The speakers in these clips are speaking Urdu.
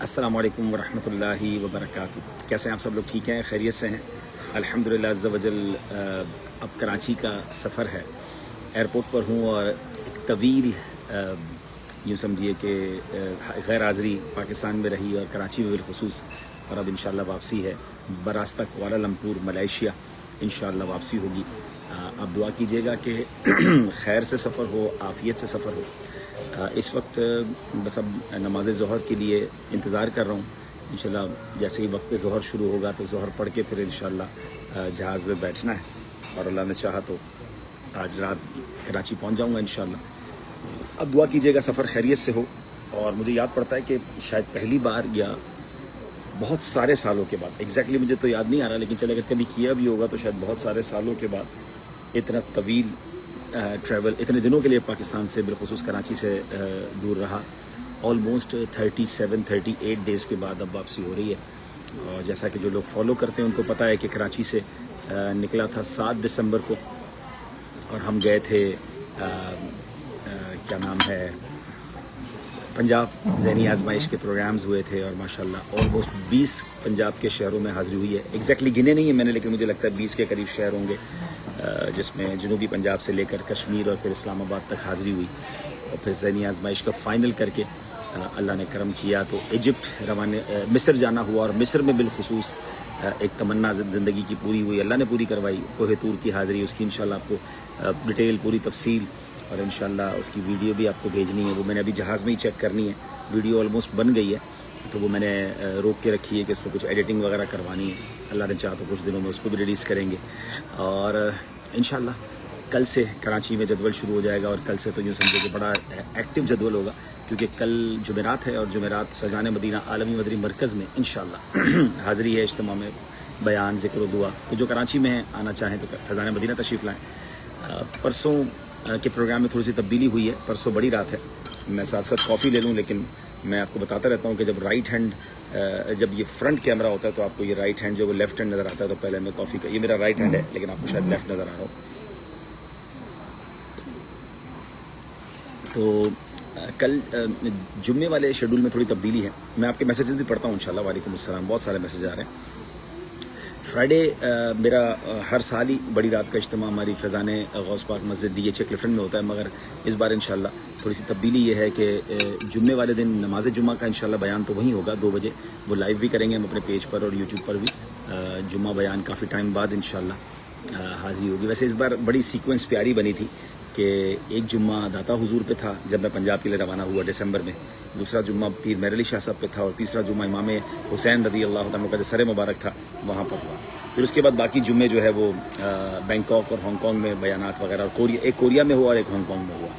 السلام علیکم ورحمۃ اللہ وبرکاتہ. کیسے ہیں آپ سب لوگ؟ ٹھیک ہیں، خیریت سے ہیں؟ الحمدللہ عز وجل. اب کراچی کا سفر ہے، ایئرپورٹ پر ہوں اور ایک طویل یوں سمجھیے کہ غیر حاضری پاکستان میں رہی اور کراچی میں بالخصوص، اور اب انشاءاللہ واپسی ہے براستہ کوالالمپور ملائیشیا. انشاءاللہ واپسی ہوگی. آپ دعا کیجیے گا کہ خیر سے سفر ہو، عافیت سے سفر ہو. اس وقت بس اب نماز ظہر کے لیے انتظار کر رہا ہوں. انشاءاللہ جیسے ہی وقت ظہر شروع ہوگا تو ظہر پڑھ کے پھر انشاءاللہ جہاز میں بیٹھنا ہے، اور اللہ نے چاہا تو آج رات کراچی پہنچ جاؤں گا انشاءاللہ. اب دعا کیجیے گا سفر خیریت سے ہو. اور مجھے یاد پڑتا ہے کہ شاید پہلی بار یا بہت سارے سالوں کے بعد، ایگزیکٹلی مجھے تو یاد نہیں آ رہا، لیکن چلے اگر کبھی کیا بھی ہوگا تو شاید بہت سارے سالوں کے بعد اتنا طویل ٹریول اتنے دنوں کے لیے پاکستان سے بالخصوص کراچی سے دور رہا. آلموسٹ 37-38 ڈیز کے بعد اب واپسی ہو رہی ہے. اور جیسا کہ جو لوگ فالو کرتے ہیں ان کو پتہ ہے کہ کراچی سے نکلا تھا 7 دسمبر کو، اور ہم گئے تھے کیا نام ہے، پنجاب. ذہنی آزمائش کے پروگرامز ہوئے تھے اور ماشاءاللہ آلموسٹ 20 پنجاب کے شہروں میں حاضری ہوئی ہے. ایگزیکٹلی گنے نہیں ہے میں نے، لیکن مجھے لگتا ہے 20 کے قریب شہر ہوں گے، جس میں جنوبی پنجاب سے لے کر کشمیر اور پھر اسلام آباد تک حاضری ہوئی. اور پھر ذہنی آزمائش کا فائنل کر کے اللہ نے کرم کیا تو ایجپٹ روانہ مصر جانا ہوا. اور مصر میں بالخصوص ایک تمنا زندگی کی پوری ہوئی، اللہ نے پوری کروائی. کوہ طور کی حاضری، اس کی انشاءاللہ آپ کو ڈیٹیل پوری تفصیل اور انشاءاللہ اس کی ویڈیو بھی آپ کو بھیجنی ہے. وہ میں نے ابھی جہاز میں ہی چیک کرنی ہے. ویڈیو آلموسٹ بن گئی ہے تو وہ میں نے روک کے رکھی ہے کہ اس میں کچھ ایڈیٹنگ وغیرہ کروانی ہے. اللہ نے چاہا تو کچھ دنوں میں اس کو بھی ریلیز کریں گے. اور انشاءاللہ کل سے کراچی میں جدول شروع ہو جائے گا، اور کل سے تو یوں سمجھے کہ بڑا ایکٹیو جدول ہوگا، کیونکہ کل جمعرات ہے اور جمعرات فیضان مدینہ عالمی مدنی مرکز میں انشاءاللہ حاضری ہے، اجتماع میں بیان، ذکر و دعا. تو جو کراچی میں ہیں آنا چاہیں تو فیضان مدینہ تشریف لائیں. پرسوں کے پروگرام میں تھوڑی سی تبدیلی ہوئی ہے. پرسوں بڑی رات ہے، میں ساتھ ساتھ کافی لے لوں، لیکن میں آپ کو بتاتا رہتا ہوں کہ جب رائٹ ہینڈ جب یہ فرنٹ کیمرہ ہوتا ہے تو آپ کو یہ رائٹ ہینڈ جو وہ لیفٹ ہینڈ نظر آتا ہے. تو پہلے میں کافی کا، یہ میرا رائٹ ہینڈ ہے لیکن آپ کو شاید لیفٹ نظر آ رہا ہو. تو کل جمعے والے شیڈول میں تھوڑی تبدیلی ہے. میں آپ کے میسیجز بھی پڑھتا ہوں انشاءاللہ. وعلیکم السلام، بہت سارے میسیج آ رہے ہیں. فرائیڈے میرا ہر سال ہی بڑی رات کا اجتماع ہماری فیضان غوث پاک مسجد DHA کلفٹن میں ہوتا ہے، مگر اس بار انشاءاللہ تھوڑی سی تبدیلی یہ ہے کہ جمعے والے دن نماز جمعہ کا انشاءاللہ بیان تو وہیں ہوگا 2 بجے. وہ لائیو بھی کریں گے ہم اپنے پیج پر اور یوٹیوب پر بھی. جمعہ بیان کافی ٹائم بعد انشاءاللہ حاضری ہوگی. ویسے اس بار بڑی سیکوینس پیاری بنی تھی کہ ایک جمعہ داتا حضور پہ تھا جب میں پنجاب کے لیے روانہ ہوا دسمبر میں، دوسرا جمعہ پیر مہر علی شاہ صاحب پہ تھا، اور تیسرا جمعہ امام حسین رضی اللہ تعالیٰ کا جو سر مبارک تھا وہاں پر ہوا. پھر اس کے بعد باقی جمعے جو ہے وہ بینکاک اور ہانگ کانگ میں بیانات وغیرہ، اور ایک کوریا میں ہوا اور ایک ہانگ کانگ میں ہوا.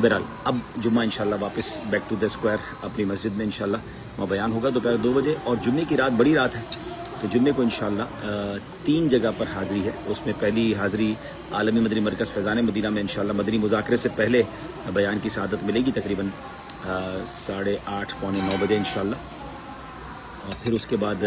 بہرحال اب جمعہ انشاءاللہ واپس بیک ٹو دا اسکوائر اپنی مسجد میں انشاءاللہ وہاں بیان ہوگا دوپہر 2 بجے. اور جمعے کی رات بڑی رات ہے تو جمعے کو انشاءاللہ 3 جگہ پر حاضری ہے. اس میں پہلی حاضری عالمی مدنی مرکز فیضان مدینہ میں انشاءاللہ مدنی مذاکرے سے پہلے بیان کی سعادت ملے گی تقریباً 8:30 پونے 9 بجے انشاءاللہ. اور پھر اس کے بعد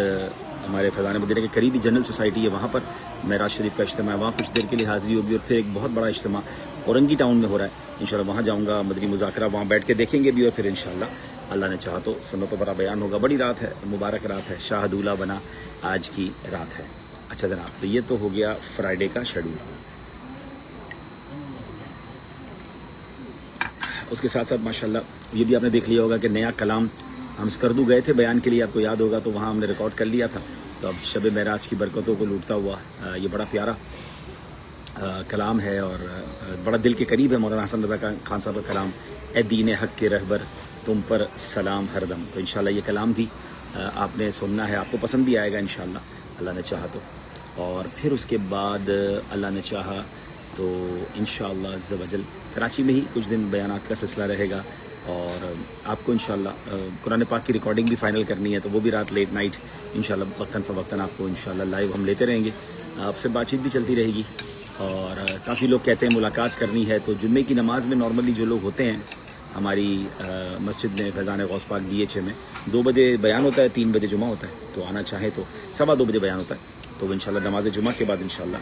ہمارے فیضان مدینہ کے قریبی جنرل سوسائٹی ہے، وہاں پر معراج شریف کا اجتماع ہے، وہاں کچھ دیر کے لیے حاضری ہوگی. اور پھر ایک بہت بڑا اجتماع اورنگی ٹاؤن میں ہو رہا ہے انشاءاللہ، وہاں جاؤں گا. مدنی مذاکرہ وہاں بیٹھ کے دیکھیں گے بھی، اور پھر انشاءاللہ اللہ نے چاہا تو سنت و برا بیان ہوگا. بڑی رات ہے، مبارک رات ہے، شاہ دولہ بنا آج کی رات ہے. اچھا جناب، تو یہ تو ہو گیا فرائیڈے کا شیڈول. اس کے ساتھ ساتھ ماشاءاللہ یہ بھی آپ نے دیکھ لیا ہوگا کہ نیا کلام ہم اسکردو گئے تھے بیان کے لیے، آپ کو یاد ہوگا، تو وہاں ہم نے ریکارڈ کر لیا تھا. تو اب شب معراج کی برکتوں کو لوٹتا ہوا یہ بڑا پیارا کلام ہے اور بڑا دل کے قریب ہے. مولانا حسن رضا خان صاحب کا کلام، اے دین حق کے رہبر تم پر سلام ہر دم. تو انشاءاللہ یہ کلام بھی آپ نے سننا ہے، آپ کو پسند بھی آئے گا انشاءاللہ اللہ نے چاہا تو. اور پھر اس کے بعد اللہ نے چاہا تو انشاءاللہ عز و جل کراچی میں ہی کچھ دن بیانات کا سلسلہ رہے گا. اور آپ کو انشاءاللہ قرآن پاک کی ریکارڈنگ بھی فائنل کرنی ہے، تو وہ بھی رات لیٹ نائٹ انشاءاللہ وقتاً فوقتاً آپ کو انشاءاللہ لائیو ہم لیتے رہیں گے. آپ سے بات چیت بھی چلتی رہے گی. اور کافی لوگ کہتے ہیں ملاقات کرنی ہے، تو جمعے کی نماز میں نارملی جو لوگ ہوتے ہیں ہماری مسجد میں فیضان غوث پاک DHA میں 2 بجے بیان ہوتا ہے، 3 بجے جمعہ ہوتا ہے. تو آنا چاہیں تو 2:15 بجے بیان ہوتا ہے. تو انشاءاللہ نماز جمعہ کے بعد انشاءاللہ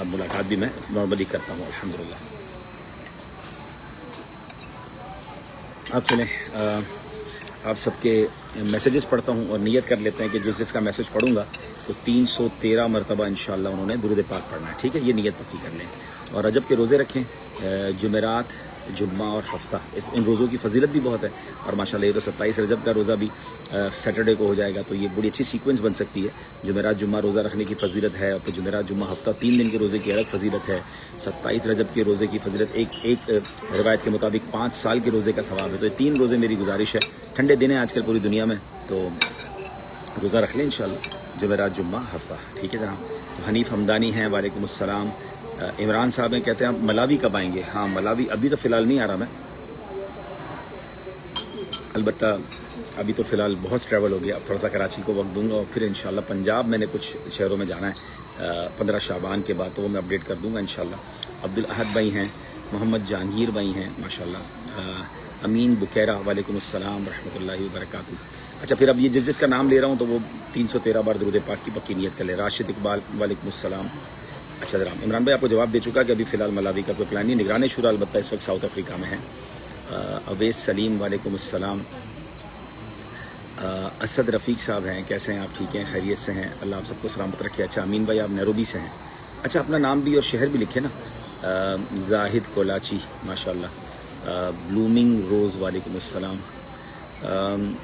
ملاقات بھی میں نارملی کرتا ہوں الحمدللہ. اب چلیں آپ سب کے میسیجز پڑھتا ہوں اور نیت کر لیتے ہیں کہ جس کا میسیج پڑھوں گا تو 313 مرتبہ انشاءاللہ انہوں نے درود پاک پڑھنا ہے. ٹھیک ہے, یہ نیت پکی کر لیں. اور رجب کے روزے رکھیں, جمعرات, جمعہ اور ہفتہ, ان روزوں کی فضیلت بھی بہت ہے. اور ماشاءاللہ یہ تو 27 رجب کا روزہ بھی سیٹرڈے کو ہو جائے گا, تو یہ بڑی اچھی سیکوینس بن سکتی ہے. جمعرات جمعہ روزہ رکھنے کی فضیلت ہے, اور پھر جمعرات جمعہ ہفتہ 3 دن کے روزے کی الگ فضیلت ہے. 27 رجب کے روزے کی فضیلت ایک روایت کے مطابق 5 سال کے روزے کا ثواب ہے. تو یہ 3 روزے میری گزارش ہے. ٹھنڈے دن ہیں آج کل پوری دنیا میں, تو روزہ رکھ لیں انشاءاللہ جمعرات جمعہ ہفتہ. ٹھیک ہے جناب. تو حنیف حمدانی ہیں, وعلیکم السلام. عمران صاحب ہیں, کہتے ہیں آپ ملاوی کب آئیں گے؟ ہاں ملاوی ابھی تو فی الحال نہیں آ رہا میں, البتہ ابھی تو فی الحال بہت ٹریول ہو گیا. اب تھوڑا سا کراچی کو وقت دوں گا, اور پھر انشاءاللہ پنجاب میں نے کچھ شہروں میں جانا ہے 15 شعبان کے بعد, تو وہ میں اپڈیٹ کر دوں گا انشاءاللہ. عبدالاحد بھائی ہیں, محمد جہانگیر بھائی ہیں ماشاءاللہ. امین بکیرہ, وعلیکم السلام ورحمۃ اللہ وبرکاتہ. اچھا پھر اب یہ جس کا نام لے رہا ہوں تو وہ 313 بار درود پاک کی پکی نیت کر لے. راشد اقبال, وعلیکم السلام. اچھا جناب, عمران بھائی آپ کو جواب دے چکا کہ ابھی فی الحال ملاوی کا کوئی پلان نہیں. نگران شورا البتہ اس وقت ساؤتھ افریقہ میں ہے. اویس سلیم, وعلیکم السلام. اسد رفیق صاحب ہیں, کیسے ہیں آپ؟ ٹھیک ہیں, خیریت سے ہیں, اللہ آپ سب کو سلامت رکھے. اچھا امین بھائی آپ نیروبی سے ہیں. اچھا اپنا نام بھی اور شہر بھی لکھیں نا. زاہد کولاچی ماشاءاللہ. بلومنگ روز, وعلیکم السلام.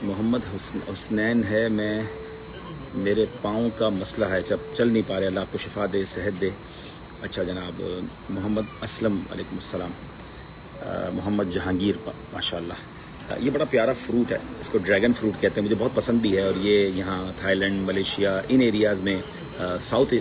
محمد حسنین ہے, میرے پاؤں کا مسئلہ ہے, جب چل نہیں پا رہے, اللہ آپ کو شفا دے, صحت دے. اچھا جناب. محمد اسلم, وعلیکم السلام. محمد جہانگیر ماشاءاللہ. یہ بڑا پیارا فروٹ ہے, اس کو ڈریگن فروٹ کہتے ہیں, مجھے بہت پسند بھی ہے. اور یہ یہاں تھائی لینڈ, ملیشیا, ان ایریاز میں, ساؤتھ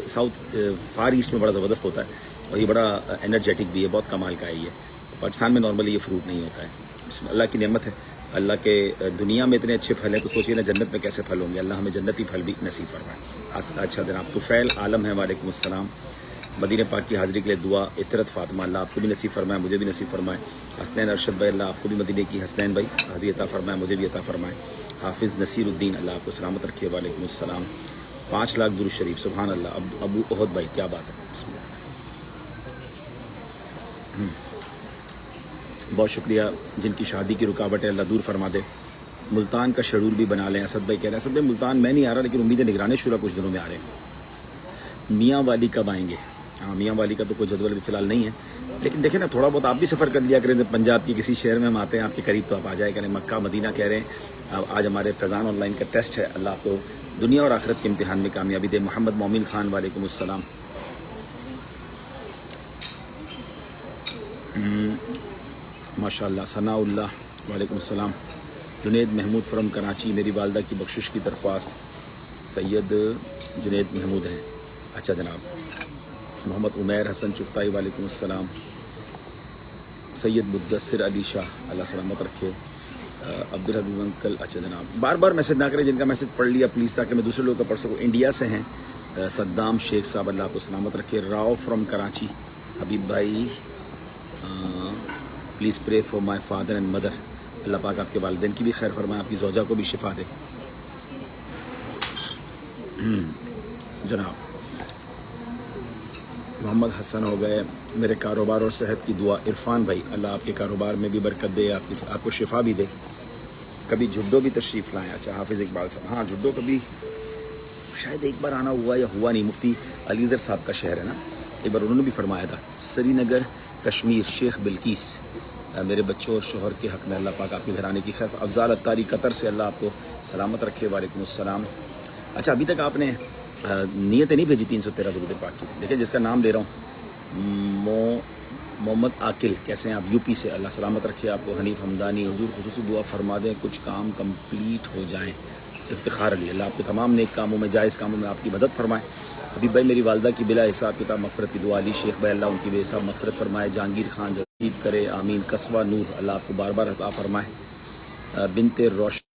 فار ایسٹ میں بڑا زبردست ہوتا ہے, اور یہ بڑا انرجیٹک بھی ہے, بہت کمال کا ہے. یہ پاکستان میں نارملی یہ فروٹ نہیں ہوتا ہے. بسم اللہ کی نعمت ہے, اللہ کے دنیا میں اتنے اچھے پھل ہیں, تو سوچیے نا جنت میں کیسے پھل ہوں گے. اللہ ہمیں جنتی پھل بھی نصیب فرمائے. اچھا جناب. طفیل عالم ہے, وعلیکم السلام. مدینہ پاک کی حاضری کے لیے دعا. اطرت فاطمہ, اللہ آپ کو بھی نصیب فرمائے, مجھے بھی نصیب فرمائے. حسنین ارشد بھائی, اللہ آپ کو بھی مدینہ کی, حسنین بھائی حاضری عطا فرمائے, مجھے بھی عطا فرمائے. حافظ نصیر الدین, اللہ آپ کو سلامت رکھے, وعلیکم السلام. 5 لاکھ درود شریف, سبحان اللہ. ابو احد بھائی, کیا بات ہے, بسم اللہ. بہت شکریہ. جن کی شادی کی رکاوٹ ہے اللہ دور فرما دے. ملتان کا شیڈول بھی بنا لیں. اسد بھائی کہہ رہے ہیں, اسد بھائی ملتان میں نہیں آ رہا, لیکن امید ہے نگران شورا کچھ دنوں میں آ رہے ہیں. میاں والی کب آئیں گے؟ ہاں میاں والی کا تو کوئی جدول فی الحال نہیں ہے, لیکن دیکھیں نا تھوڑا بہت آپ بھی سفر کر لیا کریں. پنجاب کی کسی شہر میں ہم آتے ہیں آپ کے قریب, تو آپ آ جائے کریں. مکہ مدینہ کہہ رہے ہیں. آج ہمارے فیضان آن لائن کا ٹیسٹ ہے, اللہ آپ کو دنیا اور آخرت کے امتحان میں کامیابی دے. محمد مومن خان, وعلیکم السلام. ماشاء اللہ. ثناء اللہ, وعلیکم السلام. جنید محمود فرم کراچی, میری والدہ کی بخشش کی درخواست. سید جنید محمود ہیں. اچھا جناب. محمد عمیر حسن چغتائی, وعلیکم السلام. سید مدثر علی شاہ, اللہ سلامت رکھے. عبدالحبیب انکل, اچھا جناب. بار بار میسج نہ کریں, جن کا میسج پڑھ لیا پلیز, تاکہ میں دوسرے لوگوں کا پڑھ سکوں. انڈیا سے ہیں صدام شیخ صاحب, اللہ آپ کو سلامت رکھے. راؤ فرام کراچی. حبیب بھائی, please pray for my father and mother, اللہ پاک آپ کے والدین کی بھی خیر فرمائے, آپ کی زوجہ کو بھی شفا دے. جناب. محمد حسن ہو گئے, میرے کاروبار اور صحت کی دعا. عرفان بھائی, اللہ آپ کے کاروبار میں بھی برکت دے, آپ کو شفا بھی دے. کبھی جڈو بھی تشریف لائیں. اچھا حافظ اقبال صاحب, ہاں جڈو کبھی شاید ایک بار آنا ہوا یا ہوا نہیں. مفتی علی زر صاحب کا شہر ہے نا, ایک بار انہوں نے بھی فرمایا تھا. سری نگر کشمیر, شیخ بلقیس, میرے بچوں اور شوہر کے حق میں اللہ پاک آپ کے گھرانے کی خیر. افضال اتاری قطر سے, اللہ آپ کو سلامت رکھے, وعلیکم السلام. اچھا ابھی تک آپ نے نیتیں نہیں بھیجی 313 درود پاک کی. دیکھیں جس کا نام لے رہا ہوں, محمد عاقل, کیسے ہیں آپ؟ یو پی سے, اللہ سلامت رکھے آپ کو. حنیف حمدانی, حضور خصوصی دعا فرما دیں کچھ کام کمپلیٹ ہو جائیں. افتخار علی, اللہ آپ کے تمام نیک کاموں میں, جائز کاموں میں آپ کی مدد فرمائے. ابھی بھائی میری والدہ کی بلا حساب کتاب مغفرت کی دعا. علی شیخ بھائی, اللہ ان کی بے حساب مغفرت فرمائے. جہانگیر خان جدید کرے, آمین. قصوہ نور, اللہ آپ کو بار بار عطا فرمائے. بنت روشن